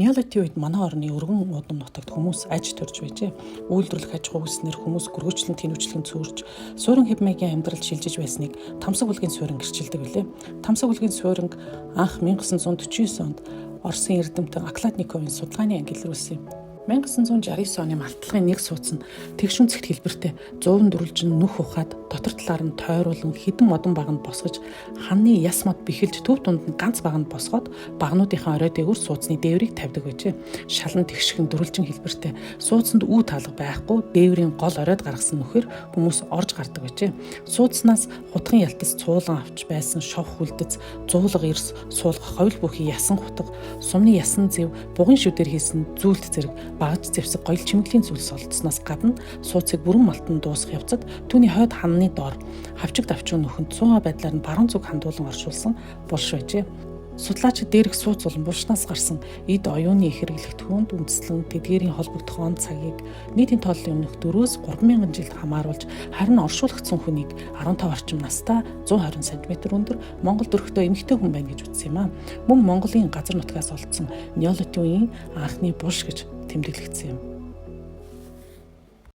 Неолитийн үед манай орны өргөн удам нутагт хүмүүс аж төрж байжээ. Үйлдвэрлэх аж ахуй үүснээр хүмүүс гөргөчлөн тэнүүчлэн цөөрж, суурин хэв маягийн амьдрал шилжиж байсныг Тамсаг бүлгийн суурин гэрчилдэг билээ. Тамсаг бүлгийн суурин анх 1949 онд Оросын эрдэмтэн Акладниковын судалгааны ангил ирүүлсэн юм. 1969 оны мартлагын нэг сууц нь тэгш үнцэгт хэлбэртэй 100 дүрлжин нүх ухаад дотор талаар нь тойруулан хідэн модон баганд босгож ханны яс мод бэхэлж төв дунд нь ганц баганд босгоод багнуудынхаа орой дээгүүр сууцны дээврийг тавьдаг байжээ. Шалан тэгшгэн дүрлжин хэлбэртэй сууцанд үү таалга байхгүй дээврийн гол оройд гаргасан нүхээр хүмүүс орж гардаг байжээ. Сууцнаас хутгын ялтас цуулан авч байсан шов хүлдэц, зуулга эрс, суулгах ховл бүхий ясан хутга, сумны ясан зэв, бугын шүдээр хийсэн зүйлт зэрэг багаж зэвсэг гоёл чимэглийн зүйлс олдсноос гадна сууцыг бүрэн малтан дуусгах явцад түүний хойд ханны доор хавчиг давчуу нөхөнд 100 байдлаар нь баруун зүг хандуулан оршуулсан булш байжээ. Судлаачид дээрх сууц болон булшнаас гарсан эд оюуны их хэрэглэгт хүнд үндэслэн тэдгээрийн холбогдох он цагийг нийтийн тооллын өмнөх 4-3 мянган жилд хамааруулж харин оршуулгдсан хүнийг 15 орчим настай 120 см өндөр Монгол төрхтөө эмэгтэй хүн байна гэж үзсэн юм а. Мөн Монголын газар нутгаас олдсон неолитийн үеийн анхны булш гэж тэмдэглэгдсэн юм.